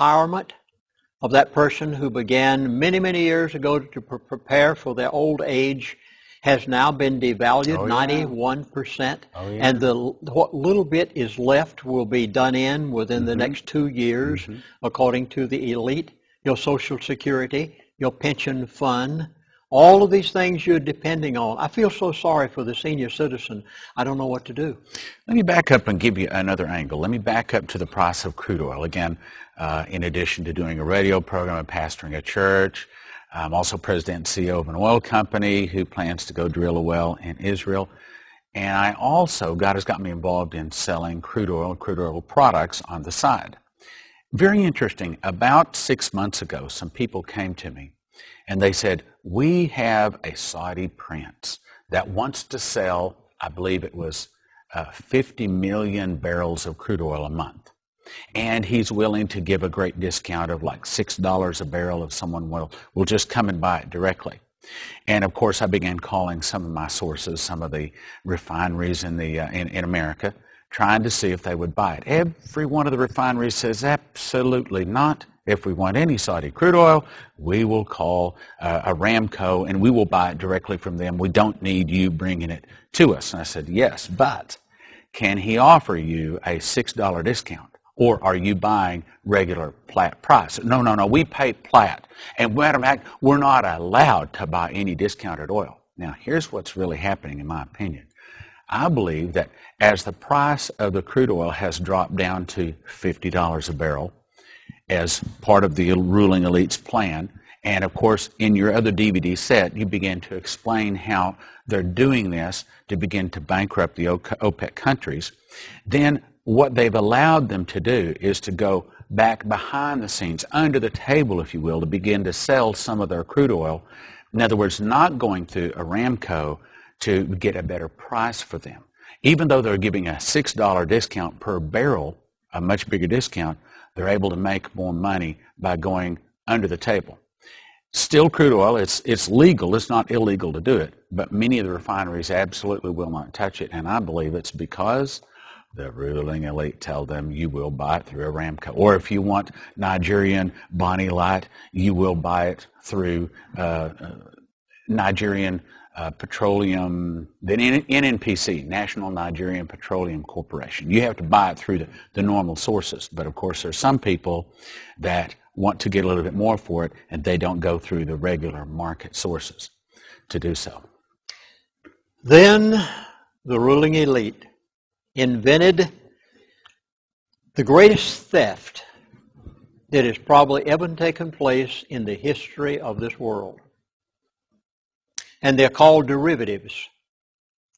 retirement of that person who began many, many years ago to prepare for their old age has now been devalued 91%. And what little bit is left will be done in within the next 2 years, according to the elite. Your Social Security, your pension fund, all of these things you're depending on. I feel so sorry for the senior citizen. I don't know what to do. Let me back up and give you another angle. Let me back up to the price of crude oil. Again, in addition to doing a radio program and pastoring a church, I'm also president and CEO of an oil company who plans to go drill a well in Israel. And I also, God has got me involved in selling crude oil products on the side. Very interesting. About 6 months ago, some people came to me and they said, we have a Saudi prince that wants to sell, I believe it was 50 million barrels of crude oil a month. And he's willing to give a great discount of like $6 a barrel if someone will just come and buy it directly. And of course, I began calling some of my sources, some of the refineries in America, trying to see if they would buy it. Every one of the refineries says, absolutely not. If we want any Saudi crude oil, we will call Aramco and we will buy it directly from them. We don't need you bringing it to us. And I said, yes, but can he offer you a $6 discount? Or are you buying regular Platt price? No, we pay Platt. And matter of fact, we're not allowed to buy any discounted oil. Now, here's what's really happening in my opinion. I believe that as the price of the crude oil has dropped down to $50 a barrel as part of the ruling elite's plan, and of course in your other DVD set you begin to explain how they're doing this to begin to bankrupt the OPEC countries, then what they've allowed them to do is to go back behind the scenes, under the table, if you will, to begin to sell some of their crude oil. In other words, not going through Aramco to get a better price for them. Even though they're giving a $6 discount per barrel, a much bigger discount, they're able to make more money by going under the table. Still crude oil, it's legal, it's not illegal to do it, but many of the refineries absolutely will not touch it, and I believe it's because the ruling elite tell them you will buy it through Aramco. Or if you want Nigerian Bonnie Light, you will buy it through Nigerian Petroleum, then NNPC, National Nigerian Petroleum Corporation. You have to buy it through the normal sources. But of course, there's some people that want to get a little bit more for it, and they don't go through the regular market sources to do so. Then the ruling elite invented the greatest theft that has probably ever taken place in the history of this world. And they're called derivatives.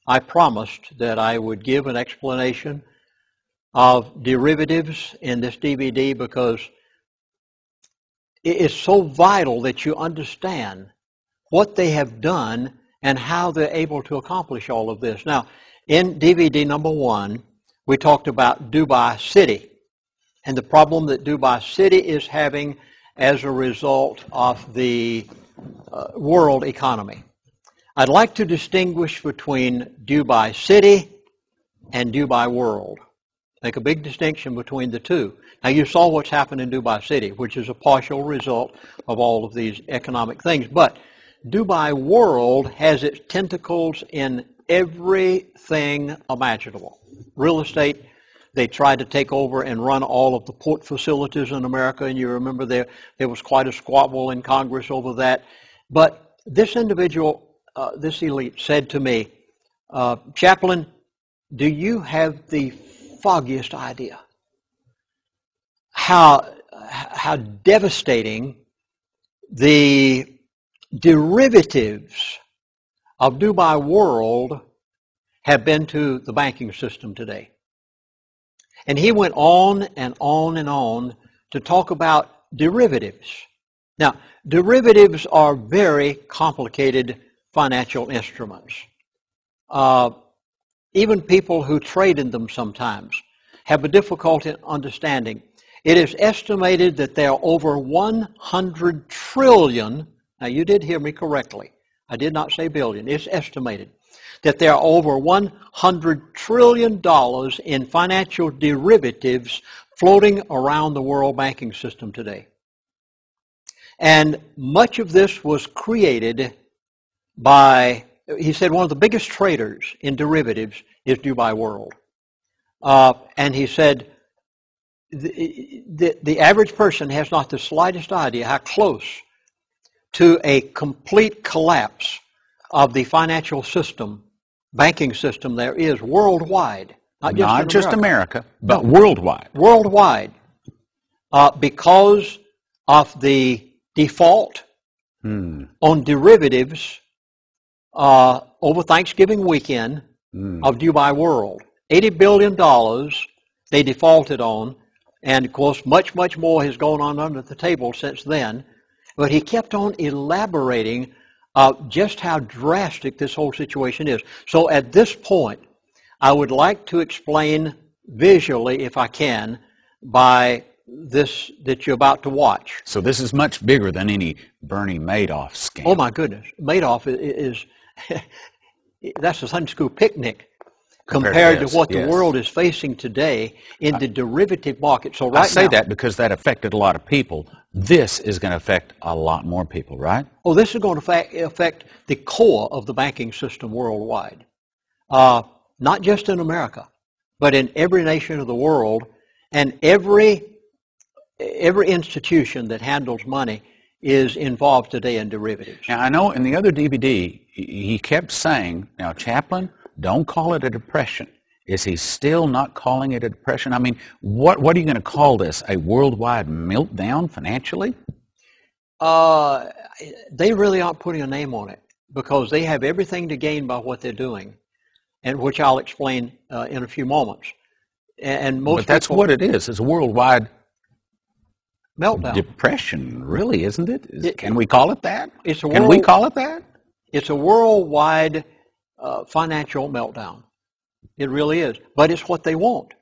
I promised that I would give an explanation of derivatives in this DVD because it is so vital that you understand what they have done and how they're able to accomplish all of this. Now, in DVD number 1, we talked about Dubai City and the problem that Dubai City is having as a result of the world economy. I'd like to distinguish between Dubai City and Dubai World. Make a big distinction between the two. Now, you saw what's happened in Dubai City, which is a partial result of all of these economic things. But Dubai World has its tentacles in everything imaginable. Real estate, they tried to take over and run all of the port facilities in America, and you remember there was quite a squabble in Congress over that. But this individual, this elite, said to me, Chaplain, do you have the foggiest idea how devastating the derivatives of Dubai World have been to the banking system today? And he went on and on and on to talk about derivatives. Now, derivatives are very complicated financial instruments. Even people who trade in them sometimes have a difficulty in understanding. It is estimated that there are over 100 trillion, now you did hear me correctly, I did not say billion, it's estimated that there are over $100 trillion in financial derivatives floating around the world banking system today. And much of this was created by, he said, one of the biggest traders in derivatives is Dubai World. And he said, the average person has not the slightest idea how close to a complete collapse of the financial system, banking system there is worldwide. Not just America, but worldwide. Worldwide. Because of the default on derivatives over Thanksgiving weekend of Dubai World. $80 billion they defaulted on, and of course much, much more has gone on under the table since then. But he kept on elaborating just how drastic this whole situation is. So at this point, I would like to explain visually, if I can, by this that you're about to watch. So this is much bigger than any Bernie Madoff scam. Oh my goodness. Madoff is that's a Sunday school picnic compared to what the world is facing today in the derivative market. So I say that because that affected a lot of people. This is going to affect a lot more people, right? Oh, this is going to affect the core of the banking system worldwide. Not just in America, but in every nation of the world, and every institution that handles money is involved today in derivatives. Now, I know in the other DVD, he kept saying, now, Chaplain, don't call it a depression. Is he still not calling it a depression? I mean, what are you going to call this? A worldwide meltdown financially? They really aren't putting a name on it because they have everything to gain by what they're doing, and which I'll explain in a few moments. And most but that's what it is. It's a worldwide meltdown. Depression, really, isn't it? Can we call it that? Can we call it that? It's a worldwide financial meltdown. It really is. But it's what they want.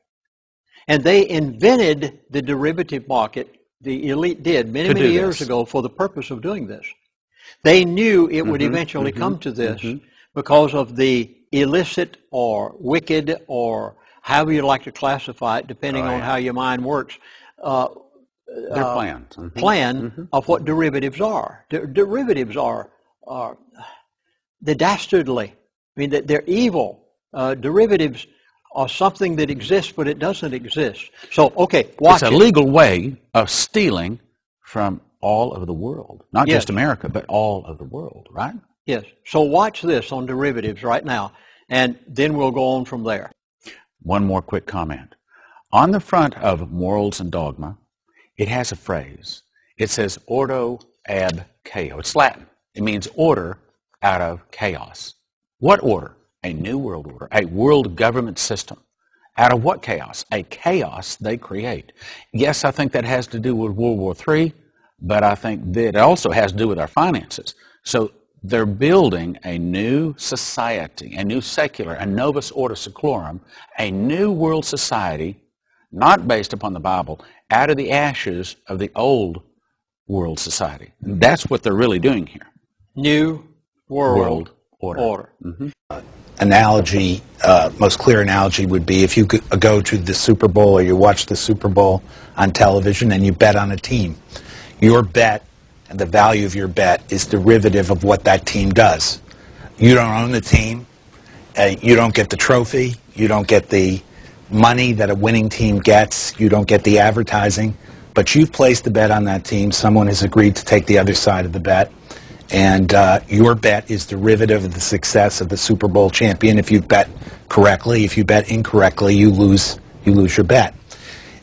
And they invented the derivative market, the elite did, many years ago for the purpose of doing this. They knew it would eventually come to this because of the illicit or wicked or however you like to classify it, depending on how your mind works, their plans. Plan of what derivatives are. Derivatives are they're dastardly. I mean, they're evil. Derivatives are something that exists, but it doesn't exist. So, okay, watch it. It's a legal way of stealing from all over the world. Not just America, but all of the world, right? Yes. So watch this on derivatives right now, and then we'll go on from there. One more quick comment. On the front of Morals and Dogma, it has a phrase. It says, ordo ab chao. It's Latin. It means order out of chaos. What order? A new world order, a world government system. Out of what chaos? A chaos they create. Yes, I think that has to do with World War III, but I think that it also has to do with our finances. So they're building a new society, a new secular, a novus ordo seclorum, a new world society, not based upon the Bible, out of the ashes of the old world society. And that's what they're really doing here. New world order. Analogy, most clear analogy would be if you go to the Super Bowl or you watch the Super Bowl on television and you bet on a team. Your bet and the value of your bet is derivative of what that team does. You don't own the team. You don't get the trophy. You don't get the money that a winning team gets. You don't get the advertising. But you've placed the bet on that team. Someone has agreed to take the other side of the bet. And your bet is derivative of the success of the Super Bowl champion. If you bet correctly, if you bet incorrectly, you lose your bet.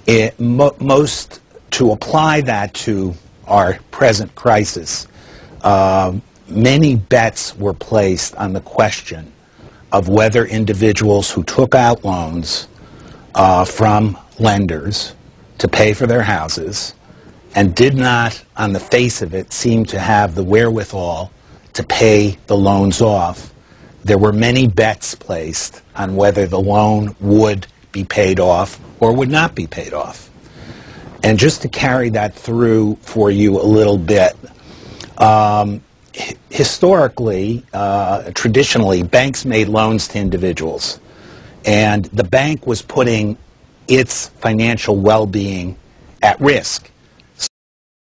To apply that to our present crisis, many bets were placed on the question of whether individuals who took out loans from lenders to pay for their houses and did not, on the face of it, seem to have the wherewithal to pay the loans off. There were many bets placed on whether the loan would be paid off or would not be paid off. And just to carry that through for you a little bit, historically, traditionally, banks made loans to individuals. And the bank was putting its financial well-being at risk.